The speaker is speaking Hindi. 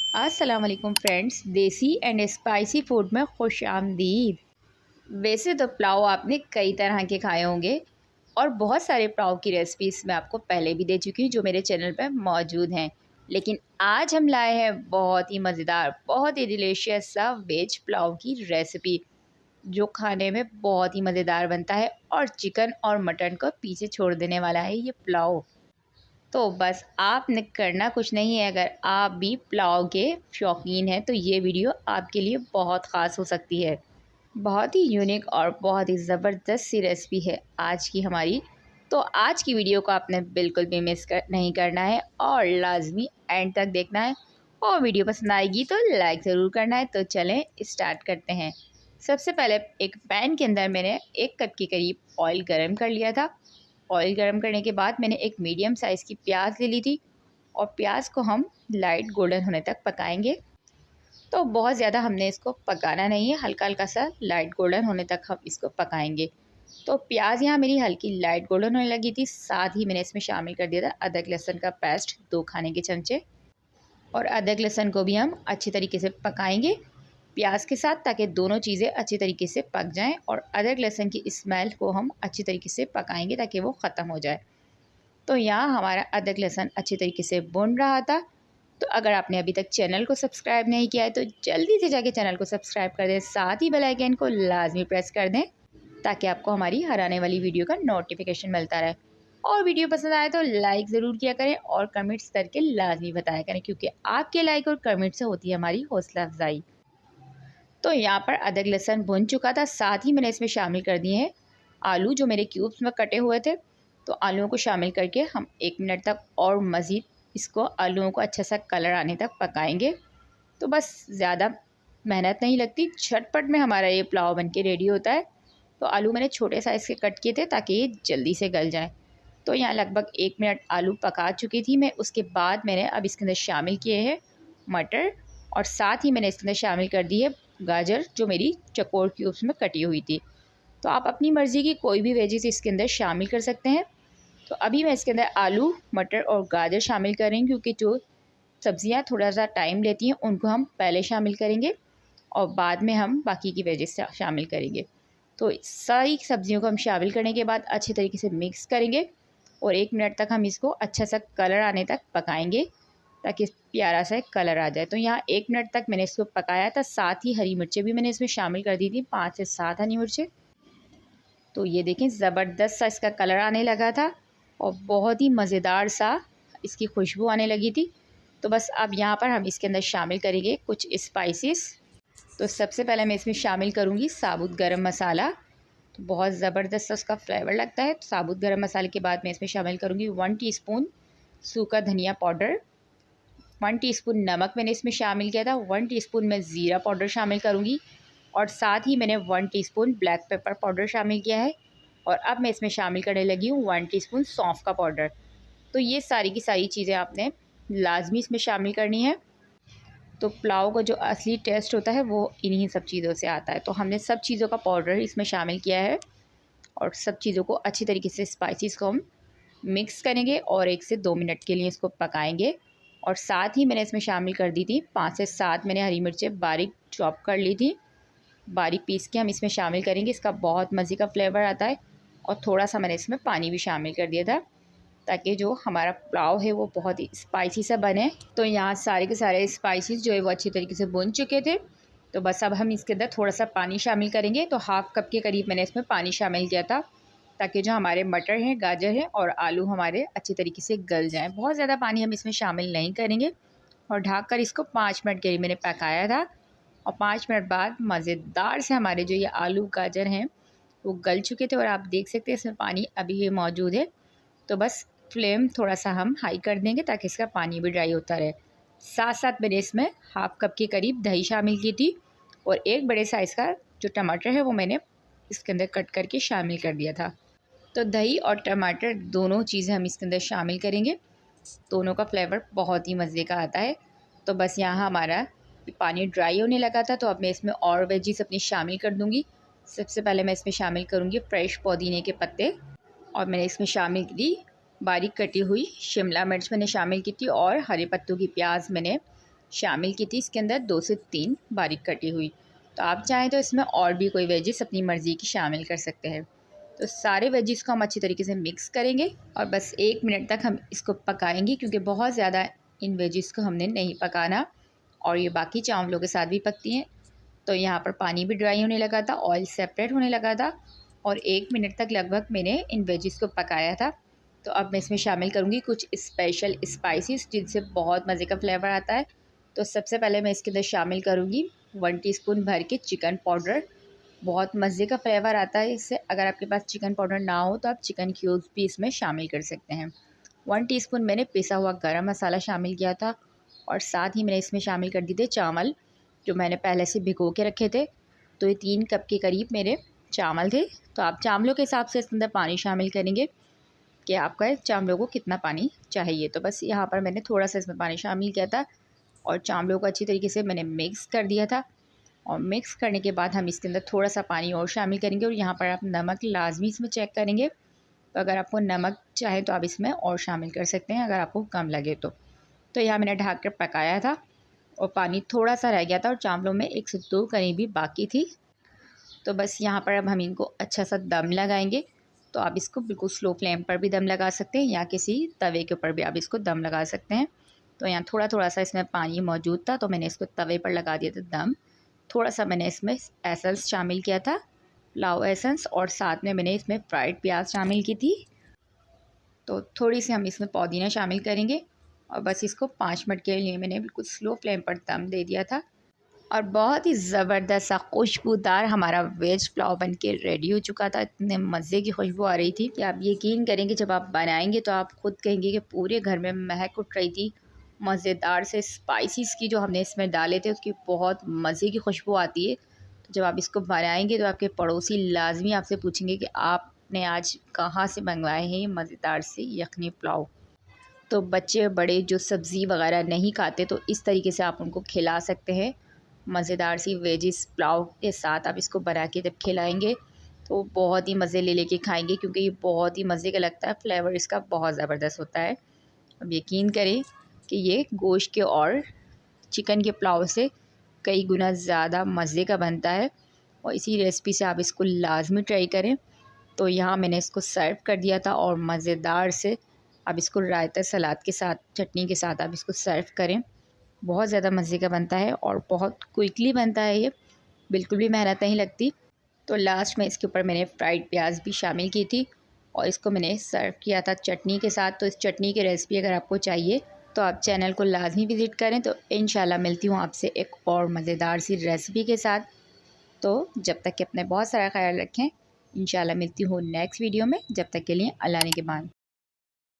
अस्सलाम वालेकुम फ्रेंड्स, देसी एंड स्पाइसी फूड में खुश आमदीद। वैसे तो पुलाव आपने कई तरह के खाए होंगे और बहुत सारे पुलाव की रेसिपीज़ मैं आपको पहले भी दे चुकी हूँ जो मेरे चैनल पर मौजूद हैं। लेकिन आज हम लाए हैं बहुत ही मज़ेदार, बहुत ही डिलीशियस सा वेज पुलाव की रेसिपी जो खाने में बहुत ही मज़ेदार बनता है और चिकन और मटन को पीछे छोड़ देने वाला है ये पुलाव। तो बस आपने करना कुछ नहीं है, अगर आप भी पुलाव के शौकीन हैं तो ये वीडियो आपके लिए बहुत ख़ास हो सकती है। बहुत ही यूनिक और बहुत ही ज़बरदस्त सी रेसिपी है आज की हमारी। तो आज की वीडियो को आपने बिल्कुल भी नहीं करना है और लाजमी एंड तक देखना है। और वीडियो पसंद आएगी तो लाइक ज़रूर करना है। तो चलें स्टार्ट करते हैं। सबसे पहले एक पैन के अंदर मैंने 1 कप के करीब ऑयल गर्म कर लिया था। ऑयल गर्म करने के बाद मैंने एक मीडियम साइज़ की प्याज ले ली थी और प्याज को हम लाइट गोल्डन होने तक पकाएंगे। तो बहुत ज़्यादा हमने इसको पकाना नहीं है, हल्का हल्का सा लाइट गोल्डन होने तक हम इसको पकाएंगे। तो प्याज यहाँ मेरी हल्की लाइट गोल्डन होने लगी थी। साथ ही मैंने इसमें शामिल कर दिया था अदरक लहसुन का पेस्ट 2 खाने के चमचे। और अदरक लहसुन को भी हम अच्छी तरीके से पकाएंगे प्याज के साथ, ताकि दोनों चीज़ें अच्छी तरीके से पक जाएं और अदरक लहसुन की स्मेल को हम अच्छी तरीके से पकाएंगे ताकि वो ख़त्म हो जाए। तो यहाँ हमारा अदरक लहसुन अच्छी तरीके से भुन रहा था। तो अगर आपने अभी तक चैनल को सब्सक्राइब नहीं किया है तो जल्दी से जाके चैनल को सब्सक्राइब कर दें, साथ ही बेल आइकन को लाजमी प्रेस कर दें ताकि आपको हमारी हर आने वाली वीडियो का नोटिफिकेशन मिलता रहे। और वीडियो पसंद आए तो लाइक ज़रूर किया करें और कमेंट्स करके लाजमी बताया करें, क्योंकि आपके लाइक और कमेंट से होती है हमारी हौसला अफजाई। तो यहाँ पर अदरक लहसुन भुन चुका था। साथ ही मैंने इसमें शामिल कर दिए हैं आलू जो मेरे क्यूब्स में कटे हुए थे। तो आलूओं को शामिल करके हम 1 मिनट तक और मज़ीद इसको आलूओं को अच्छा सा कलर आने तक पकाएंगे। तो बस ज़्यादा मेहनत नहीं लगती, झटपट में हमारा ये पुलाव बनके रेडी होता है। तो आलू मैंने छोटे साइज़ के कट किए थे ताकि ये जल्दी से गल जाए। तो यहाँ लगभग 1 मिनट आलू पका चुकी थी मैं। उसके बाद मैंने अब इसके अंदर शामिल किए हैं मटर और साथ ही मैंने इसके अंदर शामिल कर दी है गाजर जो मेरी चकोर क्यूब्स में कटी हुई थी। तो आप अपनी मर्ज़ी की कोई भी वेजिस इसके अंदर शामिल कर सकते हैं। तो अभी मैं इसके अंदर आलू, मटर और गाजर शामिल करेंगे, क्योंकि जो सब्ज़ियाँ थोड़ा सा टाइम लेती हैं उनको हम पहले शामिल करेंगे और बाद में हम बाकी की वेजिस शामिल करेंगे। तो सारी सब्ज़ियों को हम शामिल करने के बाद अच्छे तरीके से मिक्स करेंगे और 1 मिनट तक हम इसको अच्छा सा कलर आने तक पकाएंगे ताकि प्यारा सा कलर आ जाए। तो यहाँ 1 मिनट तक मैंने इसको पकाया था। साथ ही हरी मिर्चें भी मैंने इसमें शामिल कर दी थी, 5 से 7 हरी मिर्चें। तो ये देखें ज़बरदस्त सा इसका कलर आने लगा था और बहुत ही मज़ेदार सा इसकी खुशबू आने लगी थी। तो बस अब यहाँ पर हम इसके अंदर शामिल करेंगे कुछ स्पाइसेस। तो सबसे पहले मैं इसमें शामिल करूँगी साबुत गरम मसाला। तो बहुत ज़बरदस्त उसका फ्लेवर लगता है। तो साबुत गरम मसाले के बाद मैं इसमें शामिल करूँगी 1 टीस्पून सूखा धनिया पाउडर, 1 टीस्पून नमक मैंने इसमें शामिल किया था, 1 टीस्पून मैं ज़ीरा पाउडर शामिल करूँगी और साथ ही मैंने 1 टीस्पून ब्लैक पेपर पाउडर शामिल किया है। और अब मैं इसमें शामिल करने लगी हूँ 1 टीस्पून सौंफ का पाउडर। तो ये सारी की सारी चीज़ें आपने लाजमी इसमें शामिल करनी है। तो पुलाव का जो असली टेस्ट होता है वो इन्हीं सब चीज़ों से आता है। तो हमने सब चीज़ों का पाउडर इसमें शामिल किया है और सब चीज़ों को अच्छी तरीके से स्पाइसेस को हम मिक्स करेंगे और 1 से 2 मिनट के लिए इसको पकाएंगे। और साथ ही मैंने इसमें शामिल कर दी थी 5 से 7 मैंने हरी मिर्चें बारीक चॉप कर ली थी, बारीक पीस के हम इसमें शामिल करेंगे। इसका बहुत मज़े का फ्लेवर आता है। और थोड़ा सा मैंने इसमें पानी भी शामिल कर दिया था ताकि जो हमारा पुलाव है वो बहुत ही स्पाइसी सा बने। तो यहाँ सारे के सारे स्पाइसेस जो है वो अच्छी तरीके से भुन चुके थे। तो बस अब हम इसके अंदर थोड़ा सा पानी शामिल करेंगे। तो हाफ़ कप के करीब मैंने इसमें पानी शामिल किया था ताकि जो हमारे मटर हैं, गाजर हैं और आलू हमारे अच्छी तरीके से गल जाएं। बहुत ज़्यादा पानी हम इसमें शामिल नहीं करेंगे। और ढककर इसको 5 मिनट के लिए मैंने पकाया था। और 5 मिनट बाद मज़ेदार से हमारे जो ये आलू गाजर हैं वो गल चुके थे और आप देख सकते हैं इसमें पानी अभी भी मौजूद है। तो बस फ्लेम थोड़ा सा हम हाई कर देंगे ताकि इसका पानी भी ड्राई होता रहे। साथ साथ मैंने इसमें हाफ़ कप के करीब दही शामिल की थी और 1 बड़े साइज़ का जो टमाटर है वो मैंने इसके अंदर कट करके शामिल कर दिया था। तो दही और टमाटर दोनों चीज़ें हम इसके अंदर शामिल करेंगे। दोनों का फ्लेवर बहुत ही मज़े का आता है। तो बस यहाँ हमारा पानी ड्राई होने लगा था। तो अब मैं इसमें और वेजिस अपनी शामिल कर दूँगी। सबसे पहले मैं इसमें शामिल करूँगी फ्रेश पुदीने के पत्ते और मैंने इसमें शामिल की थी बारीक कटी हुई शिमला मिर्च मैंने शामिल की थी और हरे पत्तों की प्याज मैंने शामिल की थी इसके अंदर 2 से 3 बारीक कटी हुई। तो आप चाहें तो इसमें और भी कोई वेजिस अपनी मर्ज़ी की शामिल कर सकते हैं। तो सारे वेजिस को हम अच्छी तरीके से मिक्स करेंगे और बस 1 मिनट तक हम इसको पकाएंगे, क्योंकि बहुत ज़्यादा इन वेजिस को हमने नहीं पकाना और ये बाकी चावलों के साथ भी पकती हैं। तो यहाँ पर पानी भी ड्राई होने लगा था, ऑयल सेपरेट होने लगा था और 1 मिनट तक लगभग मैंने इन वेजिस को पकाया था। तो अब मैं इसमें शामिल करूँगी कुछ स्पेशल स्पाइसेस जिनसे बहुत मज़े का फ्लेवर आता है। तो सबसे पहले मैं इसके अंदर शामिल करूँगी 1 टीस्पून भर के चिकन पाउडर। बहुत मज़े का फ्लेवर आता है इससे। अगर आपके पास चिकन पाउडर ना हो तो आप चिकन क्यूब्स भी इसमें शामिल कर सकते हैं। 1 टीस्पून मैंने पिसा हुआ गरम मसाला शामिल किया था और साथ ही मैंने इसमें शामिल कर दिए थे चावल, जो मैंने पहले से भिगो के रखे थे। तो ये 3 कप के करीब मेरे चावल थे। तो आप चावलों के हिसाब से इसके अंदर पानी शामिल करेंगे कि आपका चावलों को कितना पानी चाहिए। तो बस यहाँ पर मैंने थोड़ा सा इसमें पानी शामिल किया था और चावलों को अच्छी तरीके से मैंने मिक्स कर दिया था। और मिक्स करने के बाद हम इसके अंदर थोड़ा सा पानी और शामिल करेंगे और यहाँ पर आप नमक लाजमी इसमें चेक करेंगे। तो अगर आपको नमक चाहे तो आप इसमें और शामिल कर सकते हैं, अगर आपको कम लगे तो। यहाँ मैंने ढक कर पकाया था और पानी थोड़ा सा रह गया था और चावलों में 1 से 2 कनी भी बाकी थी। तो बस यहाँ पर अब हम इनको अच्छा सा दम लगाएंगे। तो आप इसको बिल्कुल स्लो फ्लेम पर भी दम लगा सकते हैं या किसी तवे के ऊपर भी आप इसको दम लगा सकते हैं। तो यहाँ थोड़ा थोड़ा सा इसमें पानी मौजूद था, तो मैंने इसको तवे पर लगा दिया था दम। थोड़ा सा मैंने इसमें एसेंस शामिल किया था, पुलाव एसेंस, और साथ में मैंने इसमें फ्राइड प्याज शामिल की थी। तो थोड़ी सी हम इसमें पुदीना शामिल करेंगे और बस इसको 5 मिनट के लिए मैंने बिल्कुल स्लो फ्लेम पर दम दे दिया था। और बहुत ही ज़बरदस्त सा खुशबूदार हमारा वेज पुलाव बन के रेडी हो चुका था। इतने मज़े की खुशबू आ रही थी कि आप यकीन करेंगे जब आप बनाएंगे तो आप खुद कहेंगे कि पूरे घर में महक उठ रही थी। मज़ेदार से स्पाइसेस की जो हमने इसमें डाले थे उसकी बहुत मज़े की खुशबू आती है। तो जब आप इसको बनाएंगे तो आपके पड़ोसी लाजमी आपसे पूछेंगे कि आपने आज कहाँ से मंगवाए हैं ये मज़ेदार से यखनी पुलाव। तो बच्चे बड़े जो सब्ज़ी वगैरह नहीं खाते तो इस तरीके से आप उनको खिला सकते हैं। मज़ेदार सी वेजिस पुलाव के साथ आप इसको बना के जब खिलाएंगे तो बहुत ही मज़े ले लेके खाएंगे, क्योंकि ये बहुत ही मज़े का लगता है। फ्लेवर इसका बहुत ज़बरदस्त होता है। अब यकीन करें कि ये गोश्त के और चिकन के पुलाव से कई गुना ज़्यादा मज़े का बनता है और इसी रेसिपी से आप इसको लाजमी ट्राई करें। तो यहाँ मैंने इसको सर्व कर दिया था और मज़ेदार से आप इसको रायता सलाद के साथ चटनी के साथ आप इसको सर्व करें। बहुत ज़्यादा मज़े का बनता है और बहुत क्विकली बनता है, ये बिल्कुल भी मेहनत नहीं लगती। तो लास्ट में इसके ऊपर मैंने फ्राइड प्याज भी शामिल की थी और इसको मैंने सर्व किया था चटनी के साथ। तो इस चटनी की रेसिपी अगर आपको चाहिए तो आप चैनल को लाजमी विज़िट करें। तो इंशाल्लाह मिलती हूँ आपसे एक और मज़ेदार सी रेसिपी के साथ। तो जब तक कि अपने बहुत सारा ख्याल रखें। इंशाल्लाह मिलती हूँ नेक्स्ट वीडियो में। जब तक के लिए अल्लाह ने के बाद।